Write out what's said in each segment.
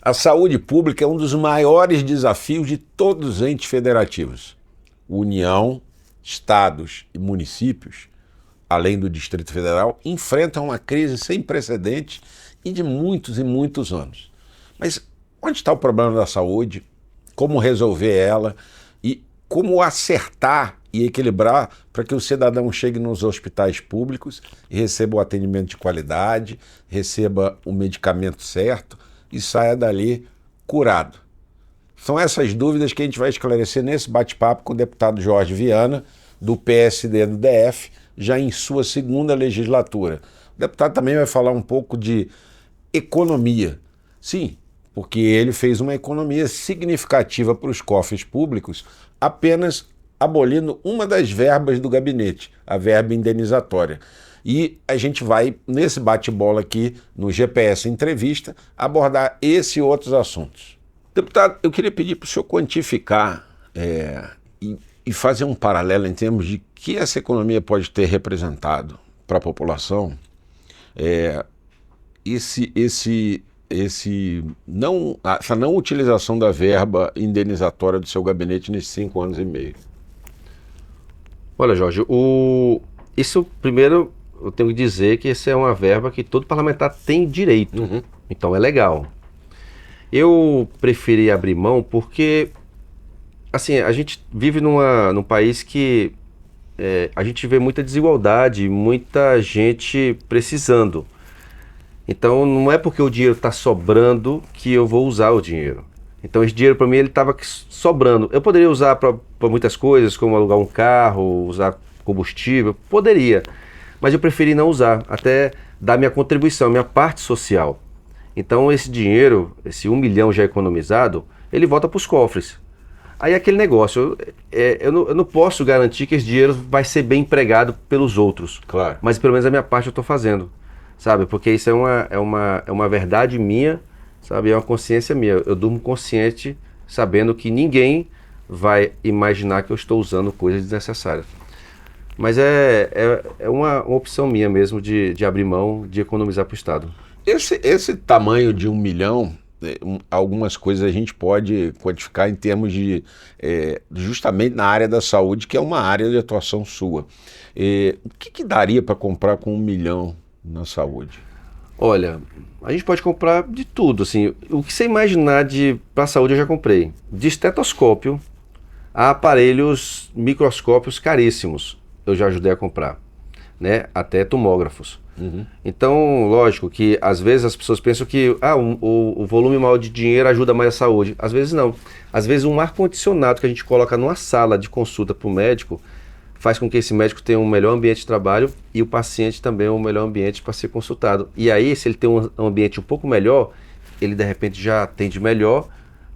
A saúde pública é um dos maiores desafios de todos os entes federativos. União, estados e municípios, além do Distrito Federal, enfrentam uma crise sem precedentes e de muitos e muitos anos. Mas onde está o problema da saúde? Como resolver ela? E como acertar e equilibrar para que o cidadão chegue nos hospitais públicos e receba o atendimento de qualidade, receba o medicamento certo e saia dali curado? São essas dúvidas que a gente vai esclarecer nesse bate-papo com o deputado Jorge Viana, do PSD do DF, já em sua segunda legislatura. O deputado também vai falar um pouco de economia. Sim, porque ele fez uma economia significativa para os cofres públicos apenas abolindo uma das verbas do gabinete, a verba indenizatória. E a gente vai, nesse bate-bola aqui, no GPS Entrevista, abordar esse e outros assuntos. Deputado, eu queria pedir para o senhor quantificar e fazer um paralelo em termos de que essa economia pode ter representado para a população, essa não utilização da verba indenizatória do seu gabinete nesses 5 anos e meio. Olha, Jorge, isso primeiro eu tenho que dizer que essa é uma verba que todo parlamentar tem direito, então é legal. Eu preferi abrir mão porque, assim, a gente vive num país que a gente vê muita desigualdade, muita gente precisando. Então não é porque o dinheiro está sobrando que eu vou usar o dinheiro. Então esse dinheiro para mim ele estava sobrando. Eu poderia usar para muitas coisas, como alugar um carro, usar combustível, poderia. Mas eu preferi não usar, até dar minha contribuição, minha parte social. Então esse dinheiro, esse 1 milhão já economizado, ele volta para os cofres. Aí aquele negócio, eu não posso garantir que esse dinheiro vai ser bem empregado pelos outros. Claro. Mas pelo menos a minha parte eu estou fazendo, sabe? Porque isso é uma verdade minha, sabe? É uma consciência minha. Eu durmo consciente sabendo que ninguém vai imaginar que eu estou usando coisas desnecessárias. Mas é uma opção minha mesmo de abrir mão, de economizar para o Estado. Esse tamanho de 1 milhão, algumas coisas a gente pode quantificar em termos de, justamente na área da saúde, que é uma área de atuação sua. O que daria para comprar com 1 milhão na saúde? Olha, a gente pode comprar de tudo, assim, o que você imaginar para a saúde eu já comprei. De estetoscópio a aparelhos, microscópios caríssimos, eu já ajudei a comprar, né? Até tomógrafos. Então, lógico que às vezes as pessoas pensam que o volume maior de dinheiro ajuda mais a saúde. Às vezes não. Às vezes um ar-condicionado que a gente coloca numa sala de consulta para o médico faz com que esse médico tenha um melhor ambiente de trabalho e o paciente também um melhor ambiente para ser consultado. E aí, se ele tem um ambiente um pouco melhor, ele de repente já atende melhor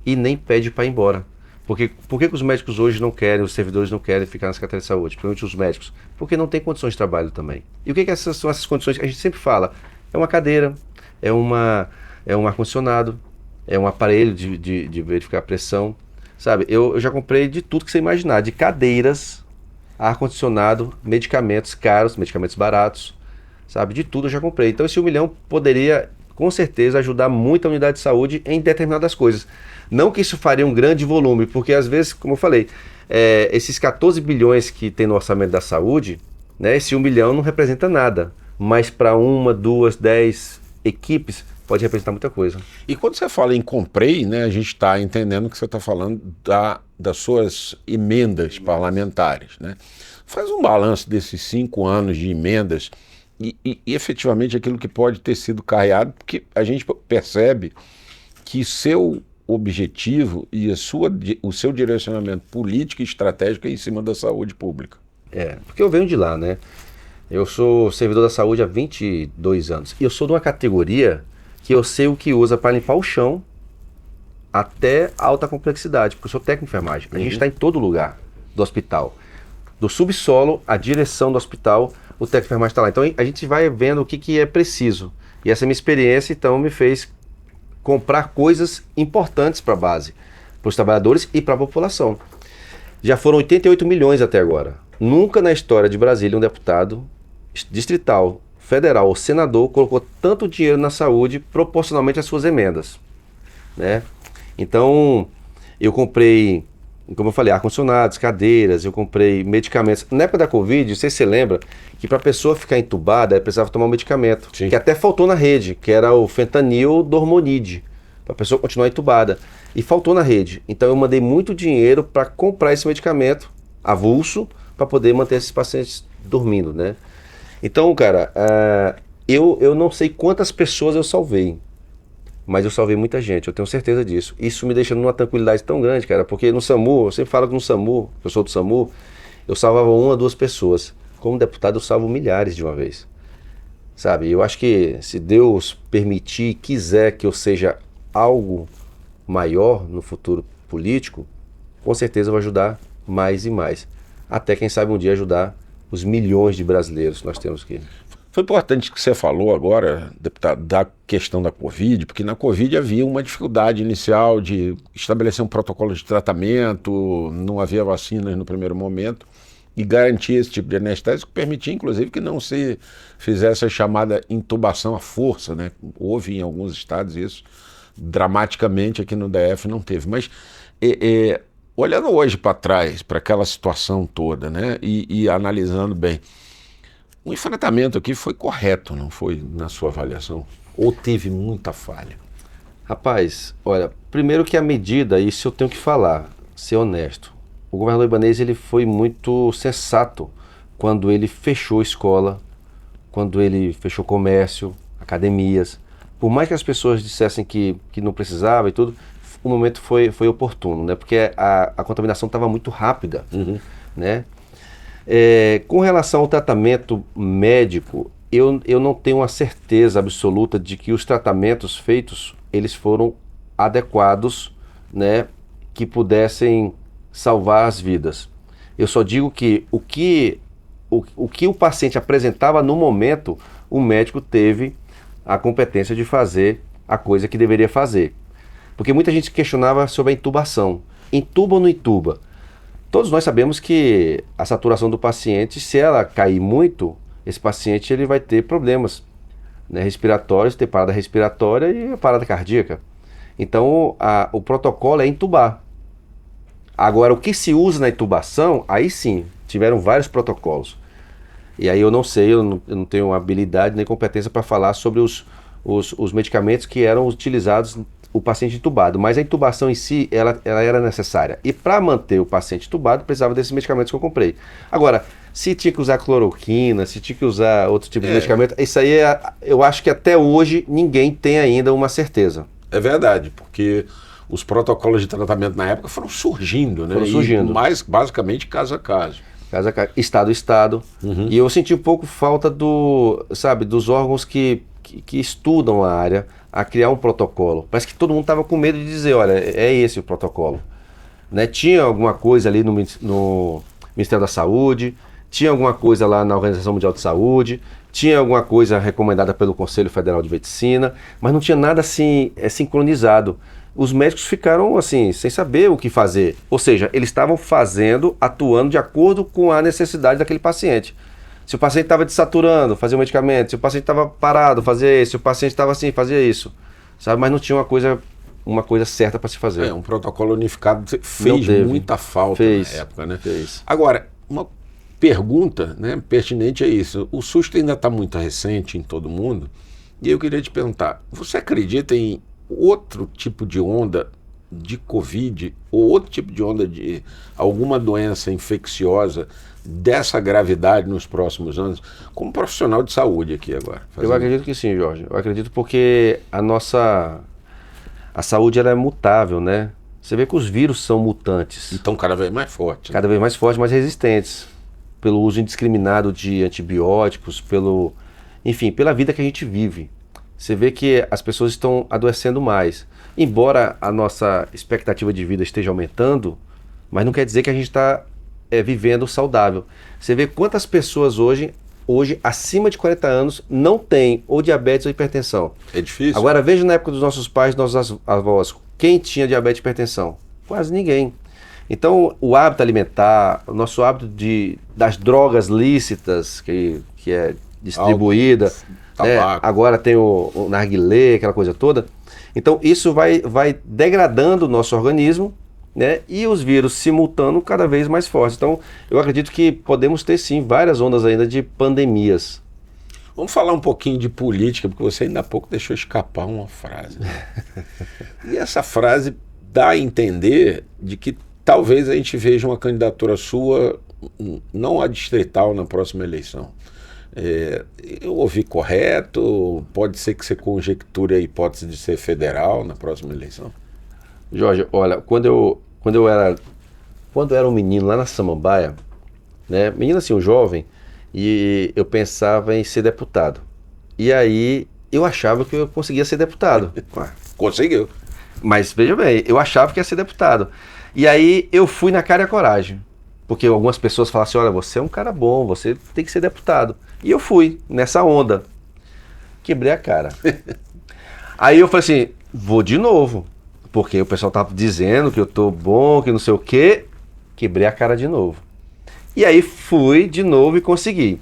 e nem pede para ir embora. Por que os médicos hoje não querem, os servidores não querem ficar na Secretaria de Saúde, principalmente os médicos? Porque não tem condições de trabalho também. E o que são essas condições que a gente sempre fala? É uma cadeira, é um ar-condicionado, é um aparelho de verificar a pressão, sabe? Eu já comprei de tudo que você imaginar, de cadeiras, ar-condicionado, medicamentos caros, medicamentos baratos, sabe? De tudo eu já comprei. Então esse 1 milhão poderia, com certeza, ajudar muito a unidade de saúde em determinadas coisas. Não que isso faria um grande volume, porque às vezes, como eu falei, esses 14 bilhões que tem no orçamento da saúde, né, esse 1 milhão não representa nada, mas para 1, 2, 10 equipes pode representar muita coisa. E quando você fala em comprei, né, a gente está entendendo que você está falando das suas emendas parlamentares, né? Faz um balanço desses 5 anos de emendas e efetivamente aquilo que pode ter sido carreado, porque a gente percebe que seu objetivo e o seu direcionamento político e estratégico é em cima da saúde pública. Porque eu venho de lá, né? Eu sou servidor da saúde há 22 anos. E eu sou de uma categoria que eu sei o que usa para limpar o chão até alta complexidade, porque eu sou técnico de enfermagem. A gente está em todo lugar do hospital. Do subsolo, à direção do hospital, o técnico de enfermagem está lá. Então a gente vai vendo o que é preciso. E essa minha experiência, então, me fez comprar coisas importantes para a base, para os trabalhadores e para a população. Já foram 88 milhões até agora. Nunca na história de Brasília um deputado distrital, federal ou senador colocou tanto dinheiro na saúde proporcionalmente às suas emendas. né? Então, eu comprei, como eu falei, ar-condicionados, cadeiras, eu comprei medicamentos. Na época da Covid, não sei se você lembra, que para a pessoa ficar entubada, ela precisava tomar um medicamento, Sim. que até faltou na rede, que era o fentanil dormonide, para a pessoa continuar entubada. E faltou na rede. Então, eu mandei muito dinheiro para comprar esse medicamento, avulso, para poder manter esses pacientes dormindo, né? Então, cara, eu não sei quantas pessoas eu salvei, mas eu salvei muita gente, eu tenho certeza disso. Isso me deixa numa tranquilidade tão grande, cara, porque no SAMU, eu sempre falo que no SAMU, eu sou do SAMU, eu salvava 1 a 2 pessoas. Como deputado, eu salvo milhares de uma vez, sabe? Eu acho que se Deus permitir, quiser que eu seja algo maior no futuro político, com certeza eu vou ajudar mais e mais. Até, quem sabe, um dia ajudar os milhões de brasileiros que nós temos aqui. Foi importante que você falou agora, deputado, da questão da Covid, porque na Covid havia uma dificuldade inicial de estabelecer um protocolo de tratamento, não havia vacinas no primeiro momento, e garantir esse tipo de anestésico permitia, inclusive, que não se fizesse a chamada intubação à força, né? Houve em alguns estados isso, dramaticamente aqui no DF não teve. Mas olhando hoje para trás, para aquela situação toda, né? E analisando bem, o enfrentamento aqui foi correto, não foi, na sua avaliação? Ou teve muita falha? Rapaz, olha, primeiro que a medida, isso eu tenho que falar, ser honesto. O governador Ibanez, ele foi muito sensato quando ele fechou escola, quando ele fechou comércio, academias. Por mais que as pessoas dissessem que não precisava e tudo, o momento foi oportuno, né? Porque a contaminação estava muito rápida, né? Com relação ao tratamento médico, eu não tenho uma certeza absoluta de que os tratamentos feitos, eles foram adequados, né, que pudessem salvar as vidas. Eu só digo que o que o paciente apresentava no momento, o médico teve a competência de fazer a coisa que deveria fazer. Porque muita gente questionava sobre a intubação. Intuba ou não intuba? Todos nós sabemos que a saturação do paciente, se ela cair muito, esse paciente ele vai ter problemas, né, respiratórios, ter parada respiratória e parada cardíaca. Então, o protocolo é intubar. Agora, o que se usa na intubação, aí sim, tiveram vários protocolos. E aí eu não sei, eu não tenho habilidade nem competência para falar sobre os medicamentos que eram utilizados o paciente intubado, mas a intubação em si, ela era necessária. E para manter o paciente intubado, precisava desses medicamentos que eu comprei. Agora, se tinha que usar cloroquina, se tinha que usar outro tipo de medicamento, isso aí eu acho que até hoje ninguém tem ainda uma certeza. É verdade, porque os protocolos de tratamento na época foram surgindo, né? Foram surgindo. E mais, basicamente, caso a caso. Estado a estado. E eu senti um pouco falta dos órgãos que estudam a área, a criar um protocolo. Parece que todo mundo estava com medo de dizer, olha, é esse o protocolo. Né? Tinha alguma coisa ali no Ministério da Saúde, tinha alguma coisa lá na Organização Mundial de Saúde, tinha alguma coisa recomendada pelo Conselho Federal de Medicina, mas não tinha nada assim sincronizado. Os médicos ficaram assim, sem saber o que fazer. Ou seja, eles estavam atuando de acordo com a necessidade daquele paciente. Se o paciente estava desaturando, fazia o medicamento. Se o paciente estava parado, fazia isso. Se o paciente estava assim, fazia isso. Sabe? Mas não tinha uma coisa certa para se fazer. Um protocolo unificado fez muita falta na época, né? Fez. Agora, uma pergunta, né, pertinente é isso. O susto ainda está muito recente em todo mundo. E eu queria te perguntar, você acredita em outro tipo de onda de Covid ou outro tipo de onda de alguma doença infecciosa dessa gravidade nos próximos anos, como profissional de saúde aqui agora? Eu acredito que sim, Jorge. Eu acredito porque a saúde ela é mutável, né? Você vê que os vírus são mutantes. Então cada vez mais fortes. Cada vez mais fortes, mais resistentes. Pelo uso indiscriminado de antibióticos, enfim, pela vida que a gente vive. Você vê que as pessoas estão adoecendo mais. Embora a nossa expectativa de vida esteja aumentando, mas não quer dizer que a gente está vivendo saudável. Você vê quantas pessoas hoje, acima de 40 anos, não têm ou diabetes ou hipertensão. É difícil. Agora veja na época dos nossos pais, nossos avós, quem tinha diabetes e hipertensão? Quase ninguém. Então o hábito alimentar, o nosso hábito das drogas lícitas, que é distribuída, tabaco. Agora tem o narguilé, aquela coisa toda, Então isso vai degradando o nosso organismo, né? E os vírus simultâneos cada vez mais fortes. Então eu acredito que podemos ter sim várias ondas ainda de pandemias. Vamos falar um pouquinho de política, porque você ainda há pouco deixou escapar uma frase. Né? E essa frase dá a entender de que talvez a gente veja uma candidatura sua, não a distrital, na próxima eleição. Eu ouvi correto? Pode ser que você conjecture a hipótese de ser federal na próxima eleição? Jorge, olha, quando eu era um menino lá na Samambaia, né, menino assim, um jovem, e eu pensava em ser deputado. E aí eu achava que eu conseguia ser deputado. Conseguiu. Mas veja bem, eu achava que ia ser deputado. E aí eu fui na cara e a coragem. Porque algumas pessoas falavam assim, olha, você é um cara bom, você tem que ser deputado. E eu fui nessa onda. Quebrei a cara. Aí eu falei assim, vou de novo. Porque o pessoal tava dizendo que eu tô bom, que não sei o quê. Quebrei a cara de novo. E aí fui de novo e consegui.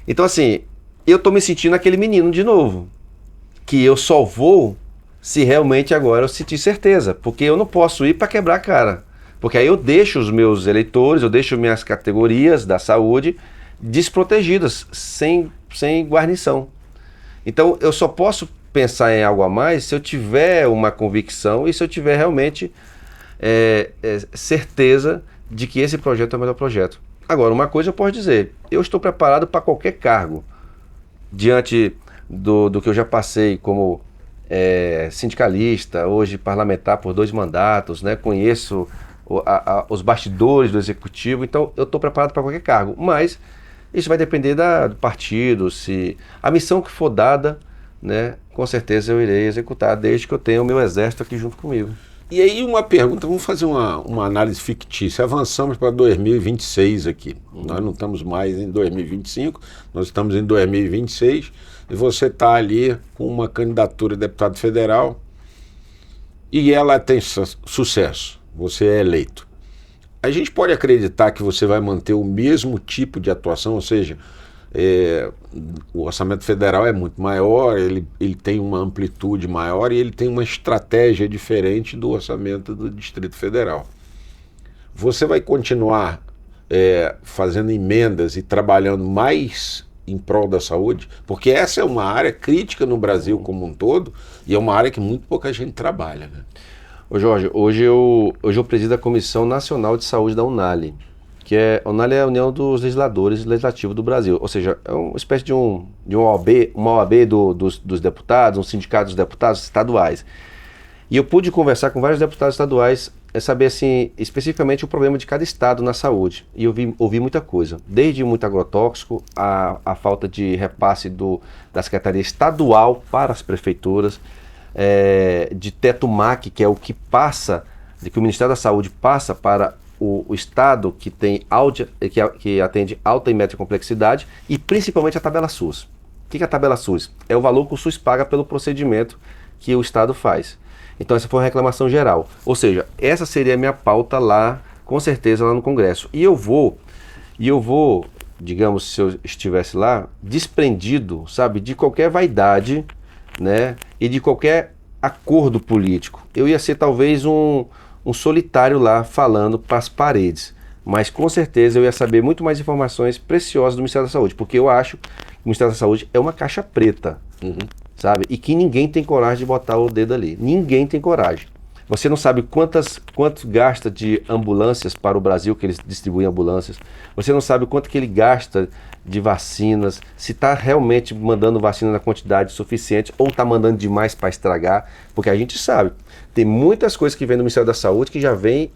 Então assim, eu tô me sentindo aquele menino de novo. Que eu só vou se realmente agora eu sentir certeza. Porque eu não posso ir para quebrar a cara. Porque aí eu deixo os meus eleitores, eu deixo minhas categorias da saúde desprotegidas, sem guarnição. Então eu só posso pensar em algo a mais se eu tiver uma convicção e se eu tiver realmente certeza de que esse projeto é o melhor projeto. Agora, uma coisa eu posso dizer, eu estou preparado para qualquer cargo, diante do que eu já passei como sindicalista, hoje parlamentar por 2 mandatos, né? Conheço os bastidores do executivo, então eu estou preparado para qualquer cargo, mas isso vai depender do partido, se a missão que for dada, né, com certeza eu irei executar, desde que eu tenha o meu exército aqui junto comigo. E aí uma pergunta, vamos fazer uma análise fictícia, avançamos para 2026 aqui, nós não estamos mais em 2025, nós estamos em 2026, e você está ali com uma candidatura a deputado federal, e ela tem sucesso, você é eleito. A gente pode acreditar que você vai manter o mesmo tipo de atuação, ou seja, o orçamento federal é muito maior, ele tem uma amplitude maior e ele tem uma estratégia diferente do orçamento do Distrito Federal. Você vai continuar fazendo emendas e trabalhando mais em prol da saúde? Porque essa é uma área crítica no Brasil como um todo e é uma área que muito pouca gente trabalha, né? Ô Jorge, hoje eu presido a Comissão Nacional de Saúde da UNALE, que a UNALE é a União dos Legisladores Legislativos do Brasil, ou seja, é uma espécie de uma OAB dos deputados, um sindicato dos deputados estaduais. E eu pude conversar com vários deputados estaduais, saber assim, especificamente o problema de cada estado na saúde. E eu ouvi muita coisa, desde muito agrotóxico, a falta de repasse da Secretaria Estadual para as prefeituras, de teto MAC, que é o que passa, de que o Ministério da Saúde passa para o estado que que atende alta e média complexidade, e principalmente a tabela SUS. O que é a tabela SUS? É o valor que o SUS paga pelo procedimento que o estado faz. Então essa foi uma reclamação geral. Ou seja, essa seria a minha pauta lá, com certeza, lá no Congresso. E eu vou, digamos, se eu estivesse lá, desprendido, sabe, de qualquer vaidade, né, e de qualquer acordo político. Eu ia ser talvez um solitário lá falando para as paredes, mas com certeza eu ia saber muito mais informações preciosas do Ministério da Saúde, porque eu acho que o Ministério da Saúde é uma caixa preta, sabe? E que ninguém tem coragem de botar o dedo ali. Ninguém tem coragem. Você não sabe quanto gasta de ambulâncias para o Brasil, que eles distribuem ambulâncias. Você não sabe quanto que ele gasta de vacinas, se está realmente mandando vacina na quantidade suficiente ou está mandando demais para estragar, porque a gente sabe, tem muitas coisas que vem do Ministério da Saúde que já vem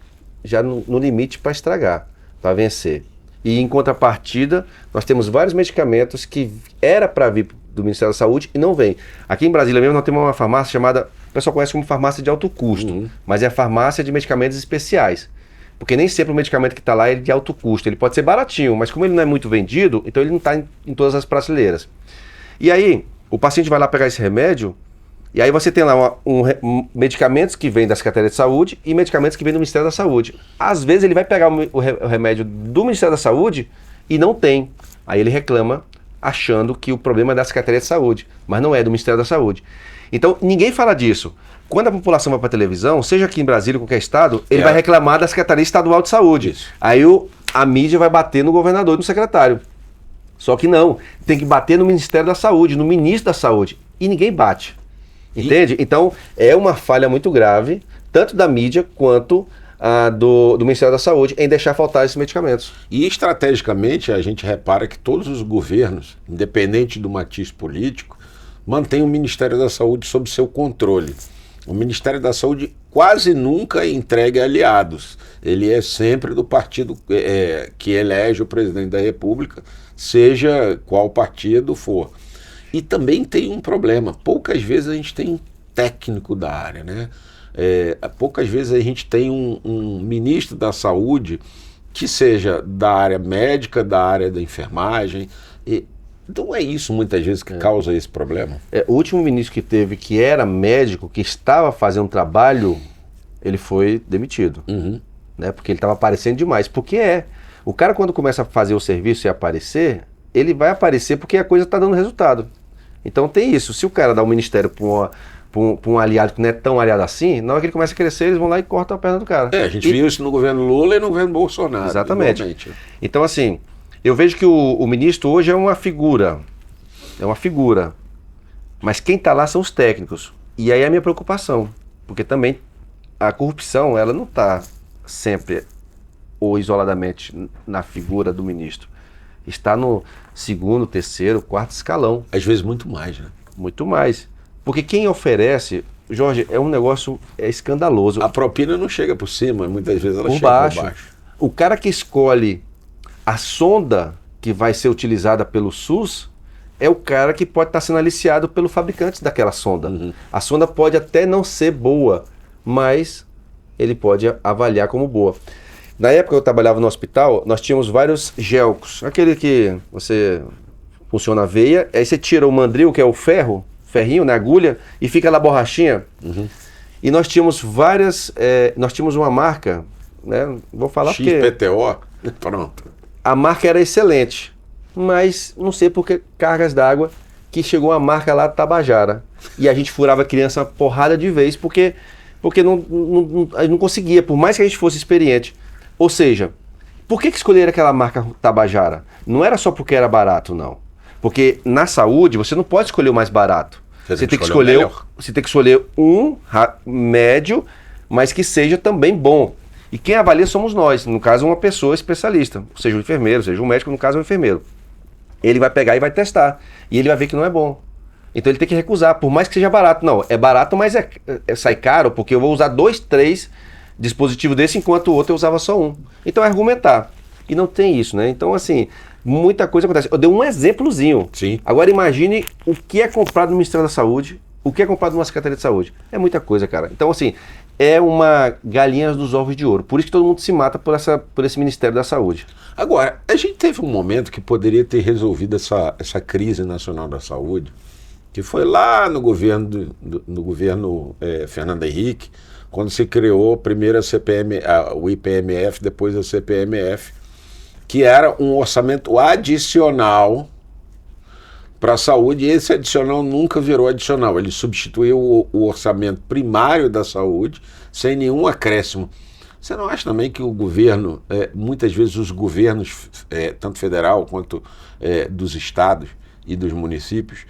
no limite para estragar, para vencer. E em contrapartida, nós temos vários medicamentos que era para vir do Ministério da Saúde e não vem. Aqui em Brasília mesmo nós temos uma farmácia chamada, o pessoal conhece como farmácia de alto custo, mas é a farmácia de medicamentos especiais. Porque nem sempre o medicamento que está lá é de alto custo. Ele pode ser baratinho, mas como ele não é muito vendido, então ele não está em todas as prateleiras. E aí, o paciente vai lá pegar esse remédio, e aí você tem lá medicamentos que vêm da Secretaria de Saúde e medicamentos que vêm do Ministério da Saúde. Às vezes ele vai pegar o remédio do Ministério da Saúde e não tem. Aí ele reclama, achando que o problema é da Secretaria de Saúde, mas não é do Ministério da Saúde. Então, ninguém fala disso. Quando a população vai para a televisão, seja aqui em Brasília, em qualquer estado, ele vai reclamar da Secretaria Estadual de Saúde. Isso. Aí a mídia vai bater no governador e no secretário. Só que não, tem que bater no Ministério da Saúde, no ministro da Saúde. E ninguém bate. Entende? Então, é uma falha muito grave, tanto da mídia quanto do Ministério da Saúde, em deixar faltar esses medicamentos. E estrategicamente, a gente repara que todos os governos, independente do matiz político, mantêm o Ministério da Saúde sob seu controle. O Ministério da Saúde quase nunca entrega aliados. Ele é sempre do partido que elege o presidente da República, seja qual partido for. E também tem um problema. Poucas vezes a gente tem um técnico da área, né? Poucas vezes a gente tem um ministro da Saúde que seja da área médica, da área da enfermagem. Então é isso muitas vezes que causa esse problema. O último ministro que teve, que era médico, que estava fazendo um trabalho, ele foi demitido. Né? Porque ele estava aparecendo demais. Porque o cara, quando começa a fazer o serviço e aparecer, ele vai aparecer porque a coisa está dando resultado. Então tem isso. Se o cara dá o ministério para um aliado que não é tão aliado assim, na hora que ele começa a crescer, eles vão lá e cortam a perna do cara. A gente viu isso no governo Lula e no governo Bolsonaro. Exatamente. Igualmente. Então, assim, eu vejo que o ministro hoje é uma figura. Mas quem está lá são os técnicos. E aí é a minha preocupação. Porque também a corrupção, ela não está sempre ou isoladamente na figura do ministro. Está no segundo, terceiro, quarto escalão. Às vezes muito mais, né? Muito mais. Porque quem oferece, Jorge, é um negócio escandaloso. A propina não chega por cima, muitas vezes ela por chega baixo. por baixo. O cara que escolhe a sonda que vai ser utilizada pelo SUS é o cara que pode estar sendo aliciado pelo fabricante daquela sonda. A sonda pode até não ser boa, mas ele pode avaliar como boa. Na época que eu trabalhava no hospital, nós tínhamos vários gelcos. Aquele que você funciona a veia, aí você tira o mandril, que é o ferrinho, né, agulha, e fica lá a borrachinha. E nós tínhamos nós tínhamos uma marca, né, vou falar XPTO, pronto. A marca era excelente, mas não sei por que cargas d'água que chegou a marca lá Tabajara. E a gente furava a criança uma porrada de vez, porque a gente não conseguia, por mais que a gente fosse experiente. Ou seja, por que escolher aquela marca Tabajara? Não era só porque era barato, não. Porque na saúde você não pode escolher o mais barato. Você tem que escolher um médio, mas que seja também bom. E quem avalia somos nós, no caso uma pessoa especialista, seja um enfermeiro, seja um médico, no caso um enfermeiro. Ele vai pegar e vai testar, e ele vai ver que não é bom. Então ele tem que recusar, por mais que seja barato. Não, é barato, mas sai caro, porque eu vou usar 2, 3 dispositivos desse, enquanto o outro eu usava só um. Então é argumentar. E não tem isso, né? Então, assim, muita coisa acontece. Eu dei um exemplozinho. Sim. Agora imagine o que é comprado no Ministério da Saúde, o que é comprado numa Secretaria de Saúde. É muita coisa, cara. Então, assim, é uma galinha dos ovos de ouro. Por isso que todo mundo se mata por esse Ministério da Saúde. Agora, a gente teve um momento que poderia ter resolvido essa crise nacional da saúde, que foi lá no governo Fernando Henrique, quando se criou primeiro o IPMF, depois a CPMF, que era um orçamento adicional para a saúde, e esse adicional nunca virou adicional. Ele substituiu o orçamento primário da saúde sem nenhum acréscimo. Você não acha também que o governo, muitas vezes os governos, tanto federal quanto dos estados e dos municípios,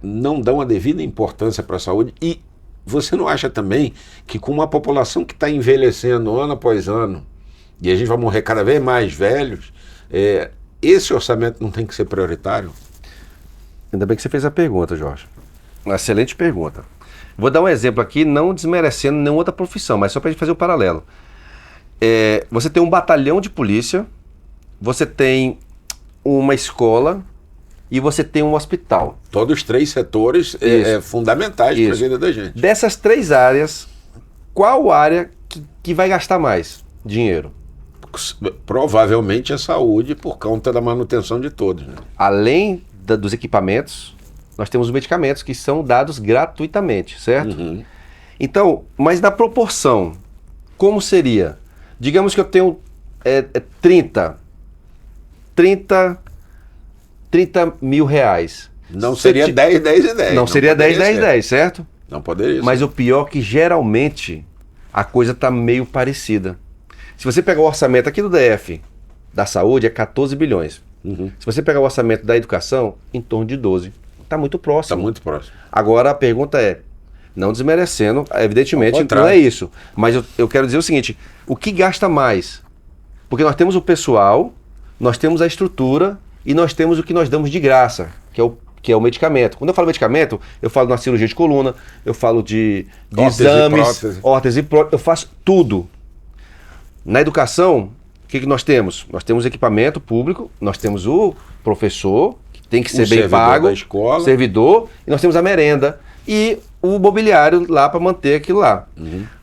não dão a devida importância para a saúde? E você não acha também que com uma população que está envelhecendo ano após ano, e a gente vai morrer cada vez mais velhos, esse orçamento não tem que ser prioritário? Ainda bem que você fez a pergunta, Jorge. Uma excelente pergunta. Vou dar um exemplo aqui, não desmerecendo nenhuma outra profissão, mas só para a gente fazer o paralelo. Você tem um batalhão de polícia, você tem uma escola e você tem um hospital. Todos os 3 setores fundamentais para a vida da gente. Dessas 3 áreas, qual área que vai gastar mais dinheiro? Provavelmente a saúde, por conta da manutenção de todos, né? Além dos equipamentos, nós temos os medicamentos que são dados gratuitamente, certo? Então, mas na proporção, como seria? Digamos que eu tenho 30 mil reais. Não seria 10, 10 e 10. Não seria 10, 10, ser. 10, certo? Não poderia Mas ser. o pior é que geralmente a coisa está meio parecida. Se você pegar o orçamento aqui do DF, da saúde, é 14 bilhões. Se você pegar o orçamento da educação, em torno de 12. Está muito próximo. Está muito próximo. Agora a pergunta é, não desmerecendo, evidentemente não é isso, mas eu quero dizer o seguinte, o que gasta mais? Porque nós temos o pessoal, nós temos a estrutura e nós temos o que nós damos de graça, que é o medicamento. Quando eu falo medicamento, eu falo na cirurgia de coluna, eu falo de exames, órtese e prótese, eu faço tudo. Na educação, o que nós temos? Nós temos equipamento público, nós temos o professor, que tem que ser bem pago, da escola. Servidor, e nós temos a merenda e o mobiliário lá para manter aquilo lá.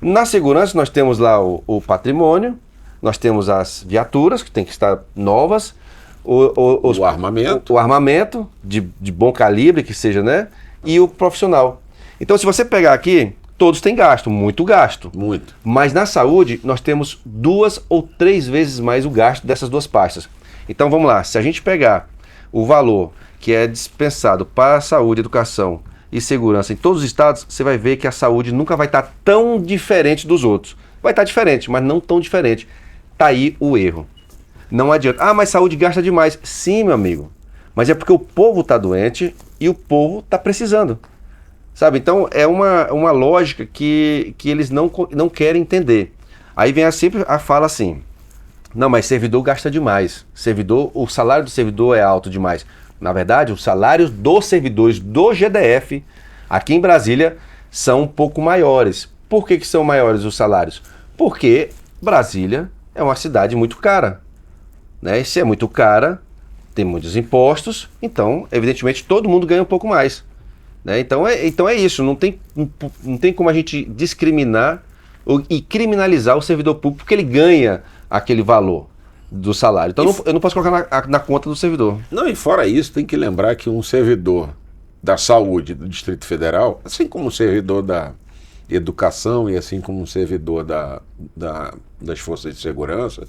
Na segurança, nós temos lá o patrimônio, nós temos as viaturas, que tem que estar novas, o armamento. O armamento de bom calibre, que seja, né? E o profissional. Então, se você pegar aqui, todos têm gasto, muito gasto. Muito. Mas na saúde, nós temos 2 ou 3 vezes mais o gasto dessas duas pastas. Então, vamos lá. Se a gente pegar o valor que é dispensado para a saúde, educação e segurança em todos os estados, você vai ver que a saúde nunca vai estar tão diferente dos outros. Vai estar diferente, mas não tão diferente. Tá aí o erro. Não adianta. Ah, mas saúde gasta demais. Sim, meu amigo. Mas é porque o povo está doente e o povo está precisando. Sabe? Então, é uma lógica que eles não querem entender. Aí vem sempre a fala assim, não, mas servidor gasta demais. O salário do servidor é alto demais. Na verdade, os salários dos servidores do GDF, aqui em Brasília, são um pouco maiores. Por que são maiores os salários? Porque Brasília é uma cidade muito cara. Né? E se é muito cara, tem muitos impostos, então, evidentemente, todo mundo ganha um pouco mais. Né? Então é isso, não tem como a gente discriminar e criminalizar o servidor público porque ele ganha aquele valor do salário. Então eu não posso colocar na conta do servidor. Não, e fora isso, tem que lembrar que um servidor da saúde do Distrito Federal, assim como um servidor da educação e assim como um servidor das forças de segurança,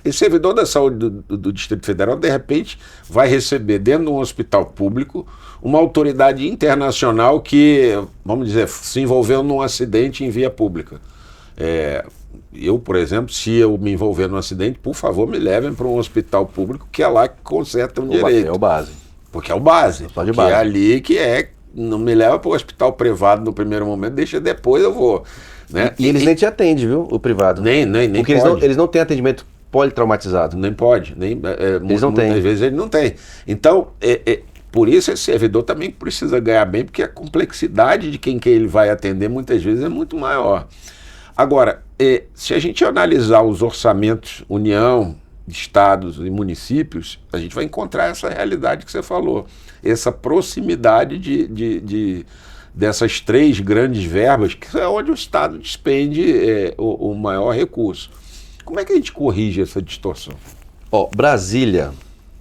esse servidor da saúde do Distrito Federal, de repente, vai receber dentro de um hospital público uma autoridade internacional que, vamos dizer, se envolveu num acidente em via pública. Eu, por exemplo, se eu me envolver num acidente, por favor, me levem para um hospital público, que é lá que consertam direito. É o base. Porque é o base. De base. É ali que não me leva para o hospital privado no primeiro momento, deixa depois eu vou. Né? E eles nem te atendem, viu, o privado. Nem porque eles não têm atendimento politraumatizado. Nem pode. Eles não têm. Muitas vezes ele não tem. Então, por isso esse servidor também precisa ganhar bem, porque a complexidade de quem que ele vai atender muitas vezes é muito maior. Agora, se a gente analisar os orçamentos União, estados e municípios, a gente vai encontrar essa realidade que você falou, essa proximidade dessas 3 grandes verbas, que é onde o Estado despende o maior recurso. Como é que a gente corrige essa distorção? Brasília.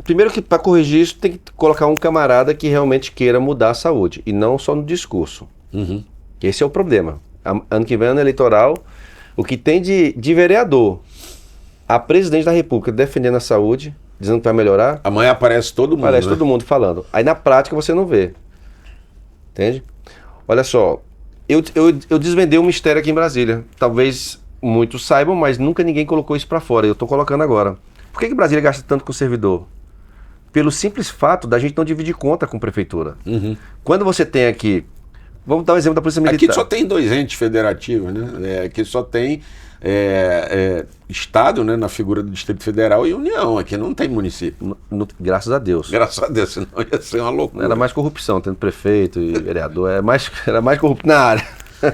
Primeiro que para corrigir isso tem que colocar um camarada que realmente queira mudar a saúde, e não só no discurso. Esse é o problema. Ano que vem, ano eleitoral, o que tem de vereador, a presidente da República defendendo a saúde, dizendo que vai melhorar. Amanhã aparece todo mundo. Aparece todo mundo falando. Aí na prática você não vê. Entende? Olha só, eu desvendei um mistério aqui em Brasília. Talvez muitos saibam, mas nunca ninguém colocou isso para fora. Eu estou colocando agora. Por que Brasília gasta tanto com o servidor? Pelo simples fato da gente não dividir conta com a prefeitura. Quando você tem aqui... Vamos dar um exemplo da Polícia Militar. Aqui só tem 2 entes federativos, né? Aqui só tem Estado, né, na figura do Distrito Federal, e União. Aqui não tem município. Graças a Deus. Graças a Deus, senão ia ser uma loucura. Era mais corrupção, tendo prefeito e vereador. Era mais corrupto na área.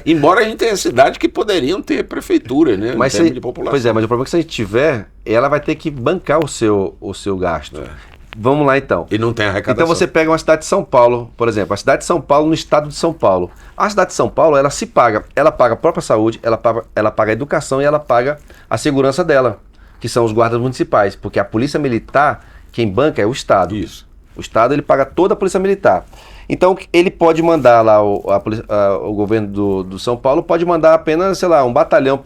Embora a gente tenha cidades que poderiam ter prefeitura, né? Mas de população. Pois é, mas o problema é que se a gente tiver, ela vai ter que bancar o seu gasto. Vamos lá então. E não tem arrecadação. Então você pega uma cidade de São Paulo, por exemplo, a cidade de São Paulo no estado de São Paulo. A cidade de São Paulo, ela paga a própria saúde, ela paga a educação e ela paga a segurança dela, que são os guardas municipais, porque a polícia militar, quem banca é o Estado. Isso. O Estado, ele paga toda a polícia militar. Então ele pode mandar lá, o governo do São Paulo pode mandar apenas, sei lá, um batalhão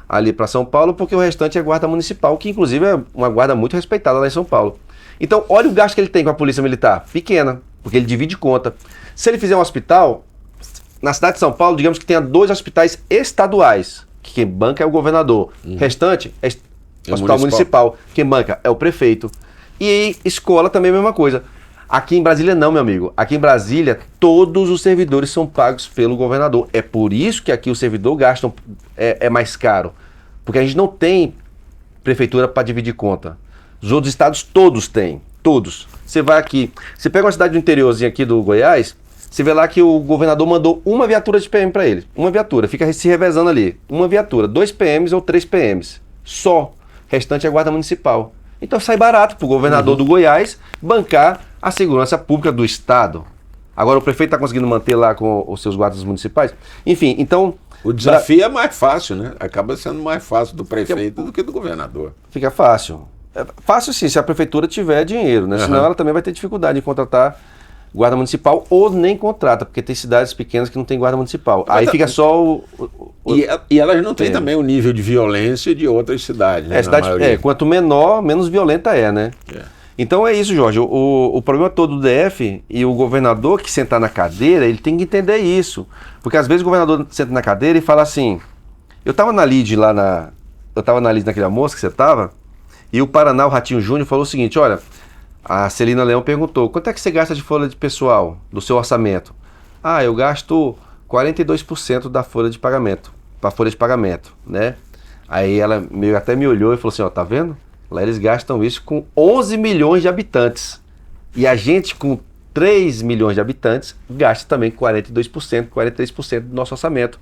ali para São Paulo, porque o restante é guarda municipal, que inclusive é uma guarda muito respeitada lá em São Paulo. Então, olha o gasto que ele tem com a polícia militar. Pequena. porque ele divide conta. Se ele fizer um hospital, na cidade de São Paulo, digamos que tenha 2 hospitais estaduais, que quem banca é o governador. O restante é hospital municipal. Quem banca é o prefeito. E escola também é a mesma coisa. Aqui em Brasília não, meu amigo. Aqui em Brasília, todos os servidores são pagos pelo governador. É por isso que aqui o servidor gasta é mais caro. Porque a gente não tem prefeitura para dividir conta. Os outros estados todos têm. Todos. Você vai aqui, você pega uma cidade do interiorzinho aqui do Goiás, você vê lá que o governador mandou uma viatura de PM para ele. Uma viatura, fica se revezando ali. Uma viatura, 2 PMs ou 3 PMs. Só. O restante é guarda municipal. Então sai barato para o governador do Goiás bancar a segurança pública do estado. Agora o prefeito está conseguindo manter lá com os seus guardas municipais. Enfim, então... O desafio é mais fácil, né? Acaba sendo mais fácil do prefeito do que do governador. Fica fácil. É fácil sim, se a prefeitura tiver dinheiro, né? Senão ela também vai ter dificuldade em contratar guarda municipal ou nem contrata, porque tem cidades pequenas que não tem guarda municipal. Aí fica só E elas não têm também o nível de violência de outras cidades, né? Quanto menor, menos violenta é, né? Então é isso, Jorge. O problema todo do DF e o governador que sentar na cadeira, ele tem que entender isso. Porque às vezes o governador senta na cadeira e fala assim, eu estava na LID naquele almoço que você estava, e o Paraná, o Ratinho Júnior, falou o seguinte, olha, a Celina Leão perguntou, quanto é que você gasta de folha de pessoal, do seu orçamento? Ah, eu gasto 42% da folha de pagamento, para folha de pagamento, né? Aí ela até me olhou e falou assim, ó, tá vendo? Lá eles gastam isso com 11 milhões de habitantes. E a gente, com 3 milhões de habitantes, gasta também 42%, 43% do nosso orçamento.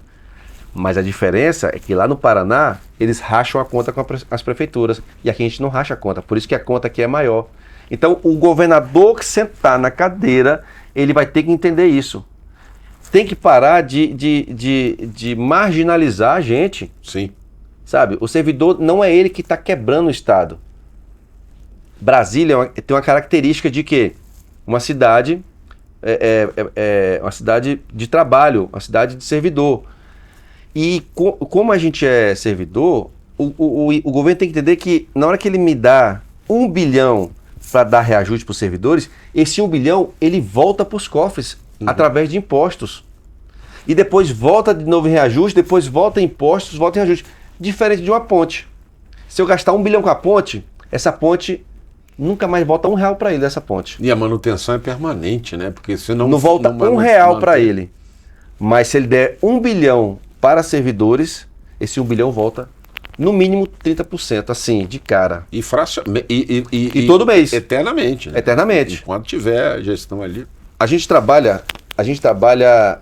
Mas a diferença é que lá no Paraná, eles racham a conta com as prefeituras. E aqui a gente não racha a conta, por isso que a conta aqui é maior. Então, o governador que sentar na cadeira, ele vai ter que entender isso. Tem que parar de marginalizar a gente. Sim. Sabe? O servidor não é ele que está quebrando o Estado. Brasília tem uma característica de que uma cidade uma cidade de trabalho, uma cidade de servidor. E como a gente é servidor, o governo tem que entender que na hora que ele me dá 1 bilhão para dar reajuste para os servidores, esse 1 bilhão ele volta para os cofres através de impostos. E depois volta de novo em reajuste, depois volta em impostos, volta em reajuste. Diferente de uma ponte. Se eu gastar 1 bilhão com a ponte, essa ponte nunca mais volta R$1 para ele, essa ponte. E a manutenção é permanente, né? Porque senão não volta R$1 para ele. Mas se ele der 1 bilhão para servidores, esse 1 bilhão volta no mínimo 30%, assim, de cara. E todo mês. Eternamente. Né? Eternamente. Enquanto tiver a gestão ali. A gente trabalha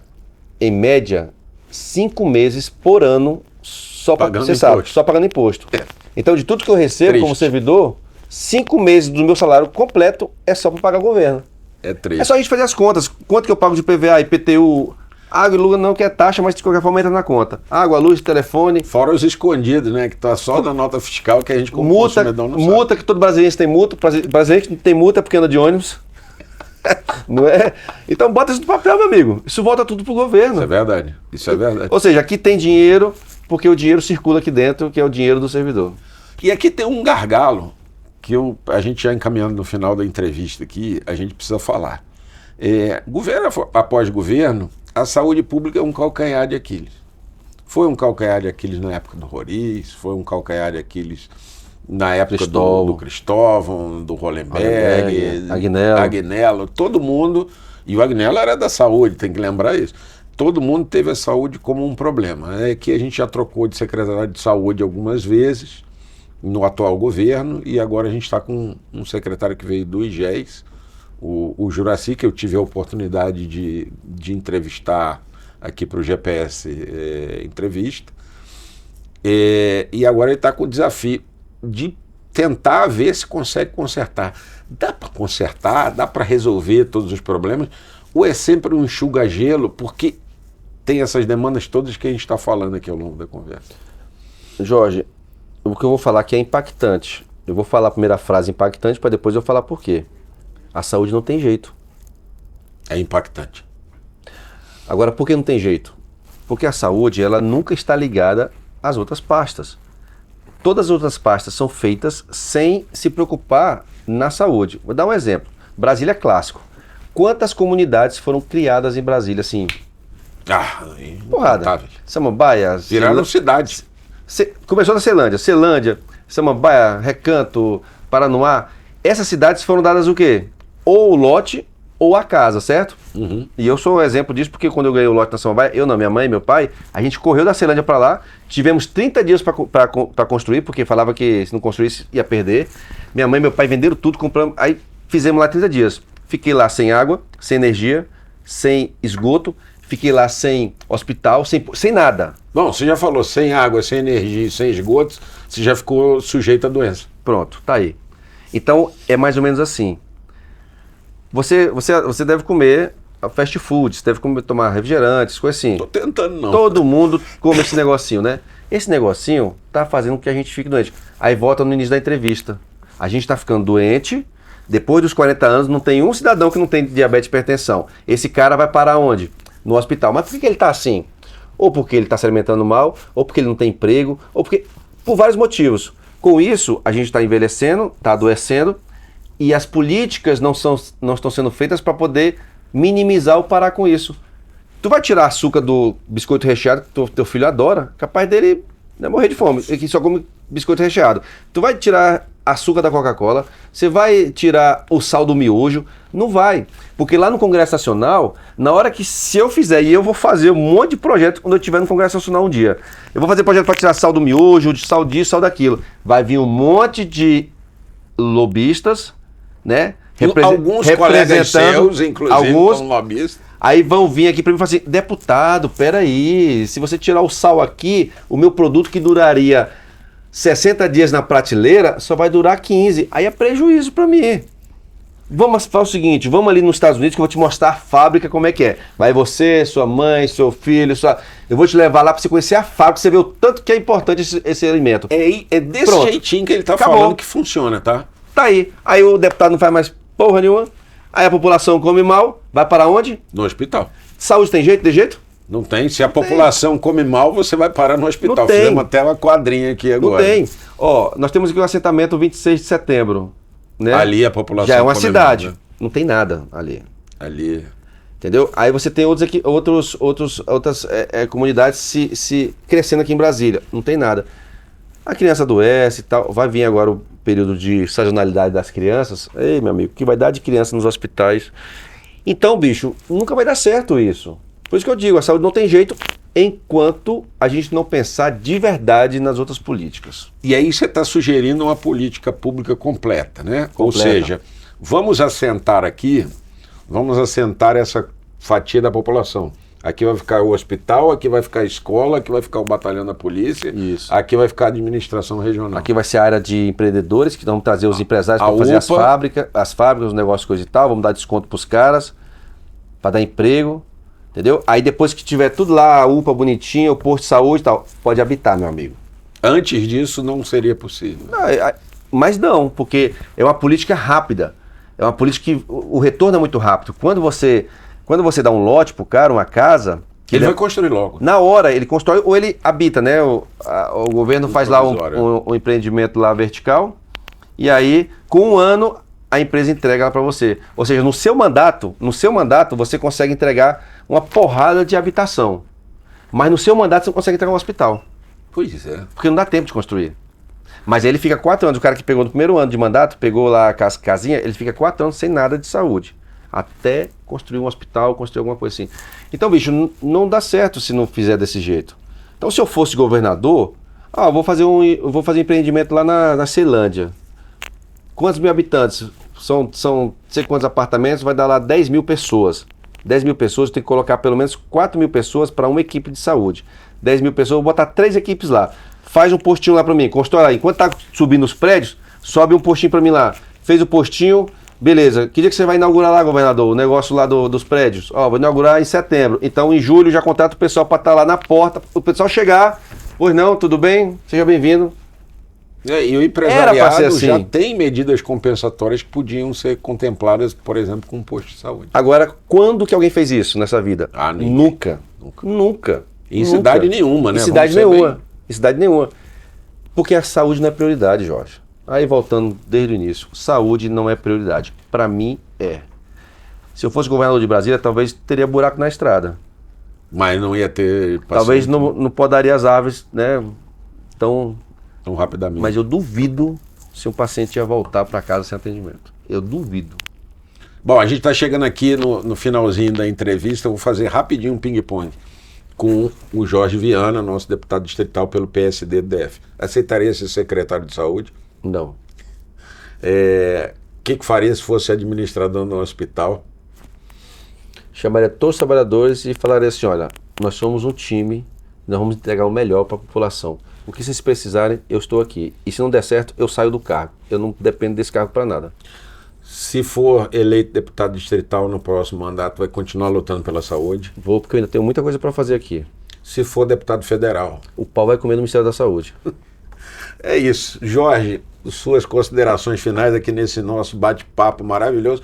em média 5 meses por ano só pagando imposto. Então, de tudo que eu recebo como servidor, 5 meses do meu salário completo é só para pagar o governo. É triste. É só a gente fazer as contas. Quanto que eu pago de PVA, IPTU, água e luz não quer taxa, mas de qualquer forma entra na conta. Água, luz, telefone. Fora os escondidos, né? Que tá só na nota fiscal que a gente como consumidor não sabe. Multa que todo brasileiro tem multa. Brasileiro que não tem multa é porque anda de ônibus. Não é? Então bota isso no papel, meu amigo. Isso volta tudo pro governo. Isso é verdade. Isso é verdade. Ou seja, aqui tem dinheiro, porque o dinheiro circula aqui dentro, que é o dinheiro do servidor. E aqui tem um gargalo que a gente já encaminhando no final da entrevista aqui, a gente precisa falar. Governo após governo, a saúde pública é um calcanhar de Aquiles. Foi um calcanhar de Aquiles na época do Roriz, foi um calcanhar de Aquiles na época do Cristóvão, do Hollenberg, Agnello, todo mundo, e o Agnello era da saúde, tem que lembrar isso. Todo mundo teve a saúde como um problema. É que a gente já trocou de secretário de saúde algumas vezes, no atual governo, e agora a gente está com um secretário que veio do IGES, o Juraci, que eu tive a oportunidade de entrevistar aqui para o GPS Entrevista, e agora ele está com o desafio de tentar ver se consegue consertar. Dá para consertar, dá para resolver todos os problemas, ou é sempre um enxuga-gelo, porque tem essas demandas todas que a gente está falando aqui ao longo da conversa? Jorge, o que eu vou falar aqui é impactante. Eu vou falar a primeira frase impactante para depois eu falar por quê. A saúde não tem jeito. É impactante. Agora, por que não tem jeito? Porque a saúde, ela nunca está ligada às outras pastas. Todas as outras pastas são feitas sem se preocupar na saúde. Vou dar um exemplo. Brasília é clássico. Quantas comunidades foram criadas em Brasília, assim? Porrada. Notável. Samambaia. Viraram cidades. Começou na Ceilândia, Samambaia, Recanto, Paranoá. Essas cidades foram dadas o quê? Ou o lote ou a casa, certo? Uhum. E eu sou um exemplo disso, porque quando eu ganhei o lote na Samambaia, eu não, minha mãe e meu pai, a gente correu da Ceilândia para lá, tivemos 30 dias para construir, porque falava que se não construísse ia perder. Minha mãe e meu pai venderam tudo, compramos, aí fizemos lá 30 dias. Fiquei lá sem água, sem energia, sem esgoto, fiquei lá sem hospital, sem nada. Bom, você já falou, sem água, sem energia, sem esgotos, você já ficou sujeito à doença. Pronto, tá aí. Então, é mais ou menos assim. Você deve comer fast food, você deve tomar refrigerantes, coisa assim. Tô tentando não. Todo mundo come esse negocinho, né? Esse negocinho tá fazendo com que a gente fique doente. Aí volta no início da entrevista. A gente tá ficando doente, depois dos 40 anos não tem um cidadão que não tem diabetes e hipertensão. Esse cara vai parar onde? No hospital. Mas por que ele tá assim? Ou porque ele tá se alimentando mal, ou porque ele não tem emprego, ou porque... por vários motivos. Com isso, a gente está envelhecendo, está adoecendo, e as políticas não estão sendo feitas para poder minimizar ou parar com isso. Tu vai tirar açúcar do biscoito recheado, que teu filho adora, capaz dele morrer de fome, que só come biscoito recheado. Tu vai tirar açúcar da Coca-Cola, você vai tirar o sal do miojo, não vai. Porque lá no Congresso Nacional, na hora que se eu fizer, e eu vou fazer um monte de projeto quando eu estiver no Congresso Nacional um dia, eu vou fazer projeto para tirar sal do miojo, de sal disso, sal daquilo. Vai vir um monte de lobistas, né? Alguns colegas seus, inclusive, como lobistas. Aí vão vir aqui para mim e falar assim, deputado, peraí, se você tirar o sal aqui, o meu produto que duraria 60 dias na prateleira, só vai durar 15. Aí é prejuízo para mim. Vamos fazer o seguinte, vamos ali nos Estados Unidos que eu vou te mostrar a fábrica como é que é. Vai você, sua mãe, seu filho, eu vou te levar lá para você conhecer a fábrica, você ver o tanto que é importante esse alimento. É desse Pronto. jeitinho que ele tá Acabou. falando que funciona, tá? Tá aí. Aí o deputado não faz mais porra nenhuma. Aí a população come mal, vai para onde? No hospital. Saúde tem jeito, de jeito? Não tem. Se a população come mal, você vai parar no hospital. Não tem. Fizemos até uma quadrinha aqui agora. Não tem. Ó, nós temos aqui o assentamento 26 de setembro. Né? Ali a população já é uma come cidade. mal, né? Não tem nada ali. Ali. Entendeu? Aí você tem outras comunidades se crescendo aqui em Brasília. Não tem nada. A criança adoece e tal. Vai vir agora o período de sazonalidade das crianças. Ei, meu amigo, que vai dar de criança nos hospitais. Então, bicho, nunca vai dar certo isso. Por isso que eu digo, a saúde não tem jeito enquanto a gente não pensar de verdade nas outras políticas. E aí você está sugerindo uma política pública completa, né? Ou seja, vamos assentar essa fatia da população. Aqui vai ficar o hospital, aqui vai ficar a escola, aqui vai ficar o batalhão da polícia, Isso. Aqui vai ficar a administração regional. Aqui vai ser a área de empreendedores, que vão trazer os empresários para fazer as fábricas, os negócios, coisa e tal, vamos dar desconto para os caras, para dar emprego, entendeu? Aí depois que tiver tudo lá, a UPA bonitinha, o posto de saúde e tal, pode habitar, meu amigo. Antes disso não seria possível. Mas não, porque é uma política rápida, é uma política que o retorno é muito rápido. Quando você dá um lote pro cara, uma casa... Ele vai construir logo. Na hora, ele constrói ou ele habita, né? O governo faz lá um empreendimento lá vertical e aí, com um ano, a empresa entrega ela para você. Ou seja, no seu mandato, você consegue entregar uma porrada de habitação. Mas no seu mandato, você não consegue entregar um hospital. Pois é. Porque não dá tempo de construir. Mas aí ele fica 4 anos. O cara que pegou no primeiro ano de mandato, pegou lá a casinha, ele fica 4 anos sem nada de saúde. Até construir um hospital, construir alguma coisa assim. Então, bicho, não dá certo se não fizer desse jeito. Então, se eu fosse governador, eu vou fazer empreendimento lá na Ceilândia. Quantos mil habitantes? São não sei quantos apartamentos, vai dar lá 10 mil pessoas. 10 mil pessoas, tem que colocar pelo menos 4 mil pessoas para uma equipe de saúde. 10 mil pessoas, vou botar 3 equipes lá. Faz um postinho lá para mim, constrói lá. Enquanto tá subindo os prédios, sobe um postinho para mim lá. Fez o postinho... Beleza, que dia que você vai inaugurar lá, governador, o negócio lá dos prédios? Vou inaugurar em setembro. Então, em julho, já contrato o pessoal para estar lá na porta, o pessoal chegar. Pois não, tudo bem? Seja bem-vindo. E o empresariado assim. Já tem medidas compensatórias que podiam ser contempladas, por exemplo, com um posto de saúde. Agora, quando que alguém fez isso nessa vida? Nunca. Em cidade nenhuma, né? Em cidade nenhuma. Porque a saúde não é prioridade, Jorge. Aí voltando desde o início, saúde não é prioridade. Para mim é. Se eu fosse governador de Brasília, talvez teria buraco na estrada. Mas não ia ter paciente Talvez não podaria as árvores, né? Tão rapidamente. Mas eu duvido se um paciente ia voltar para casa sem atendimento. Eu duvido. Bom, a gente está chegando aqui no finalzinho da entrevista. Eu vou fazer rapidinho um ping-pong com o Jorge Viana, nosso deputado distrital pelo PSD do DF. Aceitaria ser secretário de saúde? Não. O que faria se fosse administrador no hospital? Chamaria todos os trabalhadores e falaria assim, olha, nós somos um time, nós vamos entregar o melhor para a população. O que vocês precisarem, eu estou aqui. E se não der certo, eu saio do cargo. Eu não dependo desse cargo para nada. Se for eleito deputado distrital no próximo mandato, vai continuar lutando pela saúde? Vou, porque eu ainda tenho muita coisa para fazer aqui. Se for deputado federal? O pau vai comer no Ministério da Saúde. É isso. Jorge, suas considerações finais aqui nesse nosso bate-papo maravilhoso.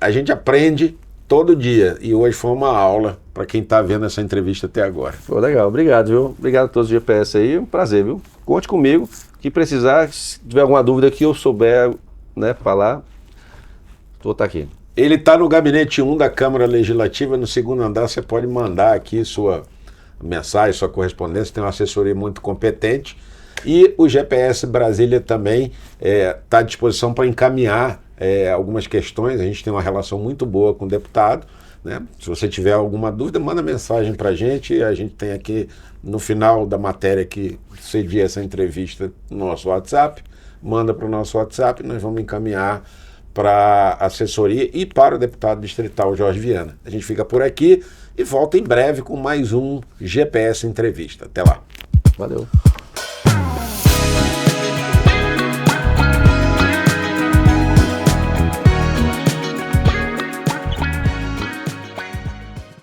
A gente aprende todo dia e hoje foi uma aula para quem está vendo essa entrevista até agora. Pô, legal, obrigado, viu? Obrigado a todos do GPS aí, um prazer, viu? Conte comigo, que precisar, se tiver alguma dúvida que eu souber, né, falar, vou estar aqui. Ele está no gabinete 1 da Câmara Legislativa, no segundo andar. Você pode mandar aqui sua mensagem, sua correspondência, tem uma assessoria muito competente. E o GPS Brasília também está à disposição para encaminhar algumas questões. A gente tem uma relação muito boa com o deputado, né? Se você tiver alguma dúvida, manda mensagem para a gente. A gente tem aqui no final da matéria que cedia essa entrevista no nosso WhatsApp. Manda para o nosso WhatsApp, nós vamos encaminhar para a assessoria e para o deputado distrital Jorge Viana. A gente fica por aqui e volta em breve com mais um GPS Entrevista. Até lá. Valeu.